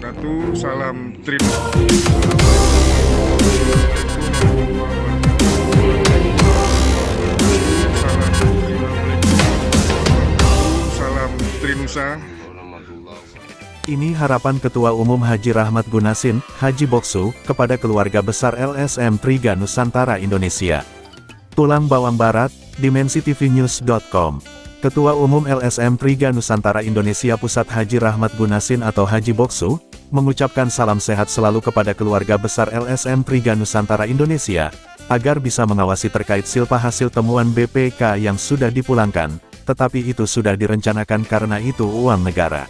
wabarakatuh. Salam Trinusa. Salam Trinusa. Ini harapan Ketua Umum Haji Rahmat Gunasin, Haji Boksu, kepada keluarga besar LSM Triga Nusantara Indonesia. Tulang Bawang Barat, DimensiTVNews.com. Ketua Umum LSM Triga Nusantara Indonesia Pusat Haji Rahmat Gunasin atau Haji Boksu, mengucapkan salam sehat selalu kepada keluarga besar LSM Triga Nusantara Indonesia, agar bisa mengawasi terkait silpa hasil temuan BPK yang sudah dipulangkan, tetapi itu sudah direncanakan karena itu uang negara.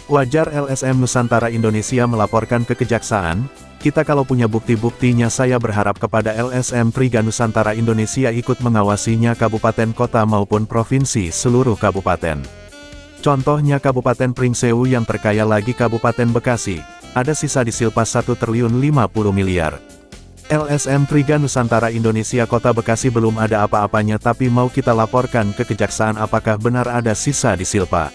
Wajar LSM Nusantara Indonesia melaporkan ke Kejaksaan. Kita kalau punya bukti-buktinya, saya berharap kepada LSM Triga Nusantara Indonesia ikut mengawasinya kabupaten kota maupun provinsi seluruh kabupaten. Contohnya Kabupaten Pringsewu yang terkaya lagi Kabupaten Bekasi, ada sisa di silpa 1 triliun 50 miliar. LSM Triga Nusantara Indonesia Kota Bekasi belum ada apa-apanya tapi mau kita laporkan ke Kejaksaan apakah benar ada sisa di silpa.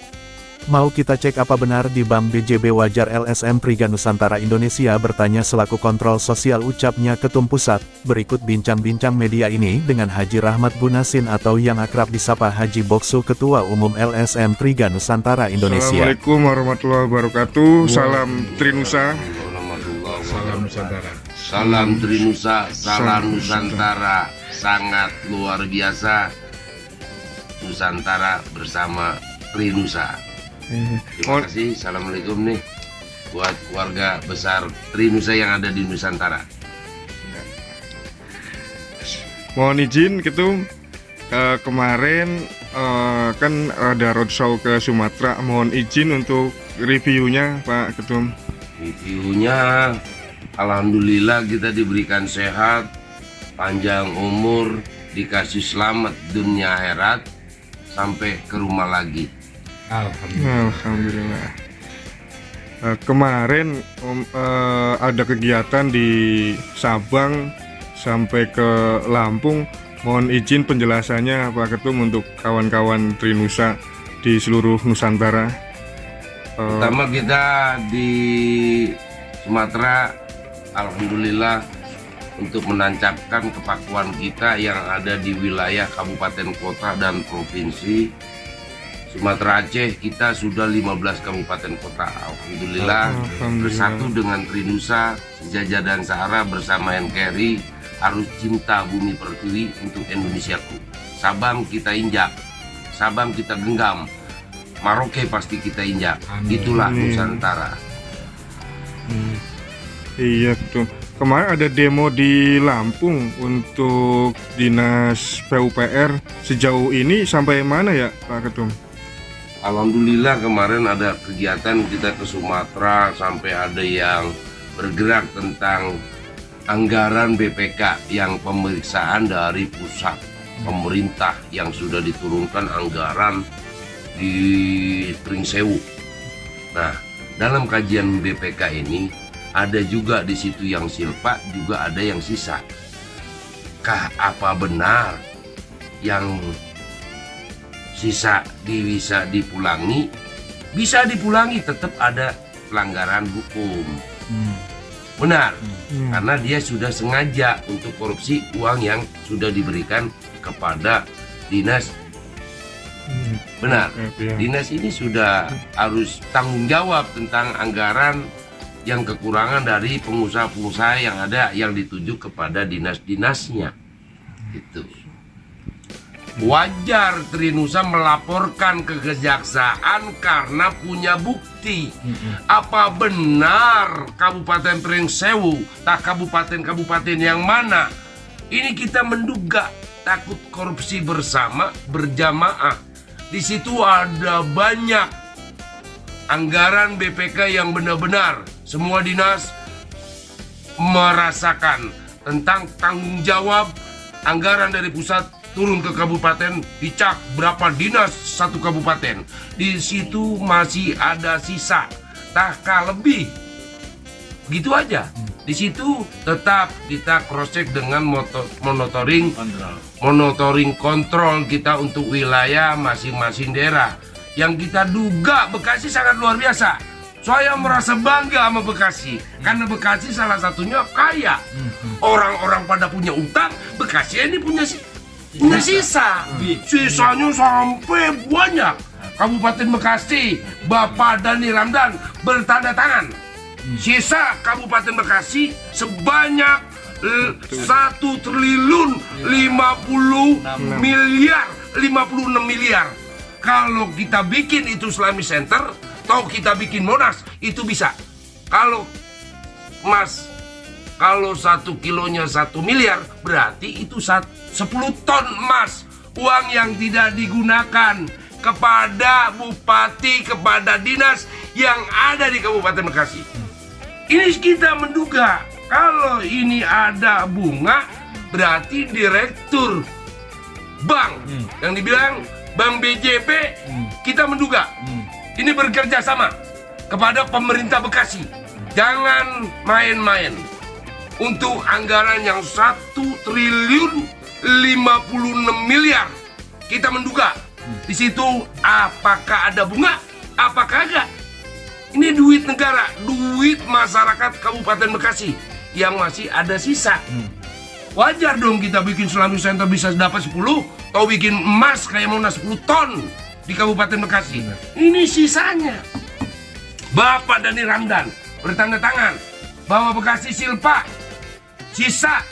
Mau kita cek apa benar di BAM BJB. Wajar LSM Triga Nusantara Indonesia bertanya selaku kontrol sosial, ucapnya Ketum Pusat. Berikut bincang-bincang media ini dengan Haji Rahmat Gunasin atau yang akrab disapa Haji Boksu, Ketua Umum LSM Triga Nusantara Indonesia. Assalamualaikum warahmatullahi wabarakatuh. Salam Trinusa. Salam Nusantara. Salam Trinusa, salam Nusantara. Sangat luar biasa. Nusantara bersama Trinusa. Terima kasih. Assalamualaikum nih buat keluarga besar Trinusa yang ada di Nusantara. Mohon izin Ketum, kemarin kan ada roadshow ke Sumatera. Mohon izin untuk reviewnya Pak Ketum. Reviewnya, alhamdulillah kita diberikan sehat, panjang umur, dikasih selamat dunia akhirat, sampai ke rumah lagi. Alhamdulillah. Kemarin ada kegiatan di Sabang sampai ke Lampung. Mohon izin penjelasannya Pak Ketum untuk kawan-kawan Trinusa di seluruh Nusantara. Pertama kita di Sumatera, alhamdulillah untuk menancapkan kepakuan kita yang ada di wilayah kabupaten kota dan provinsi. Sumatera Aceh kita sudah 15 kabupaten kota. Alhamdulillah, bersatu dengan Trinusa, Sejajar dan Sahara bersama NKRI, harus cinta bumi pertiwi untuk Indonesiaku. Sabang kita injak, Sabang kita genggam, Maroke pasti kita injak. Itulah Nusantara. Iya Ketum. Kemarin ada demo di Lampung untuk Dinas PUPR. Sejauh ini sampai mana ya Pak Ketum? Alhamdulillah kemarin ada kegiatan kita ke Sumatera, sampai ada yang bergerak tentang anggaran BPK yang pemeriksaan dari pusat pemerintah yang sudah diturunkan anggaran di Pringsewu. Nah, dalam kajian BPK ini ada juga di situ yang silpa, juga ada yang sisa. Apa benar yang sisa bisa dipulangi? Bisa dipulangi, tetap ada pelanggaran hukum. Benar, karena dia sudah sengaja untuk korupsi uang yang sudah diberikan kepada dinas. Benar, dinas ini sudah harus tanggung jawab tentang anggaran yang kekurangan dari pengusaha-pengusaha yang ada, yang dituju kepada dinas-dinasnya. Itu wajar Trinusa melaporkan ke Kejaksaan karena punya bukti. Apa benar Kabupaten Pringsewu, tak kabupaten-kabupaten yang mana? Ini kita menduga takut korupsi bersama, berjamaah. Di situ ada banyak anggaran BPK yang benar-benar semua dinas merasakan tentang tanggung jawab anggaran dari pusat turun ke kabupaten, dicak berapa dinas satu kabupaten. Di situ masih ada sisa, tak lebih. Gitu aja. Di situ tetap kita cross check dengan monitoring kontrol kita untuk wilayah masing-masing daerah. Yang kita duga Bekasi sangat luar biasa. Saya merasa bangga sama Bekasi, karena Bekasi salah satunya kaya. Orang-orang pada punya utang, Bekasi ini punya sisa. Sisanya sampai banyak. Kabupaten Bekasi, Bapak Dhani Ramdan bertanda tangan. Sisa Kabupaten Bekasi sebanyak 1 triliun 56 miliar. Kalau kita bikin itu Islamic Center, atau kita bikin Monas, itu bisa. Kalau Mas, kalau 1 kilonya 1 miliar, berarti itu 10 ton emas. Uang yang tidak digunakan kepada bupati, kepada dinas yang ada di Kabupaten Bekasi. Ini kita menduga, kalau ini ada bunga, berarti direktur bank yang dibilang Bank BJB, kita menduga ini bekerja sama kepada pemerintah Bekasi. Jangan main-main. Untuk anggaran yang 1 triliun 56 miliar, kita menduga di situ apakah ada bunga, apakah enggak. Ini duit negara, duit masyarakat Kabupaten Bekasi yang masih ada sisa. Wajar dong kita bikin Islamic Center bisa dapat 10, atau bikin emas kayak Monas 10 ton di Kabupaten Bekasi. Ini sisanya. Bapak Dhani Ramdan bertanda tangan bahwa Bekasi Silpa sisa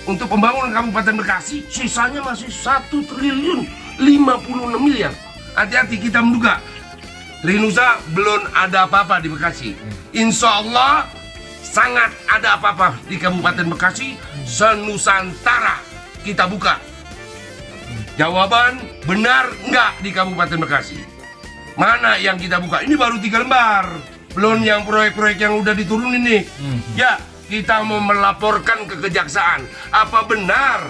untuk pembangunan Kabupaten Bekasi, sisanya masih 1 triliun 56 miliar. Hati-hati, kita menduga Trinusa belum ada apa-apa di Bekasi. Insya Allah sangat ada apa-apa di Kabupaten Bekasi. Senusantara kita buka. Jawaban benar enggak di Kabupaten Bekasi. Mana yang kita buka? Ini baru 3 lembar. Belum yang proyek-proyek yang udah diturunin nih. Ya, kita mau melaporkan ke kejaksaan. Apa benar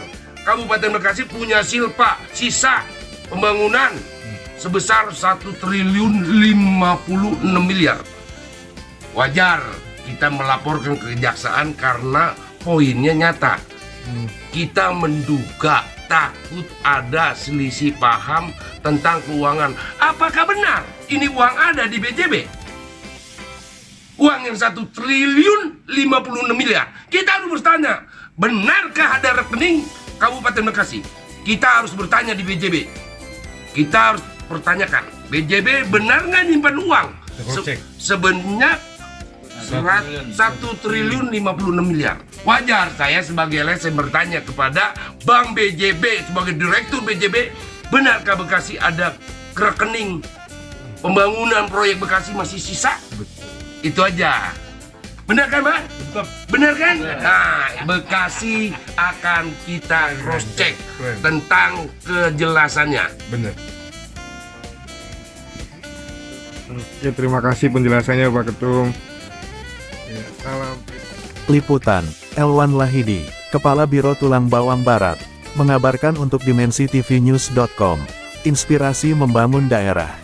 Kabupaten Bekasi punya silpa sisa pembangunan sebesar 1 triliun 56 miliar? Wajar kita melaporkan ke kejaksaan karena poinnya nyata. Kita menduga takut ada selisih paham tentang keuangan. Apakah benar ini uang ada di BJB? Uang yang 1 triliun 56 miliar. Kita harus bertanya, benarkah ada rekening Kabupaten Bekasi? Kita harus bertanya di BJB. Kita harus pertanyakan, BJB benar nggak nyimpan uang sebanyak 1 triliun 56 miliar. Wajar saya sebagai LSM bertanya kepada Bank BJB sebagai Direktur BJB, benarkah Bekasi ada rekening pembangunan proyek Bekasi masih sisa? Itu aja. Benar kan, Pak? Benar kan? Nah, Bekasi akan kita cross check tentang kejelasannya. Benar. Oke, terima kasih penjelasannya Pak Ketum. Ya, salam. Liputan, Elwan Lahidi, Kepala Biro Tulang Bawang Barat, mengabarkan untuk dimensitv.news.com. Inspirasi membangun daerah.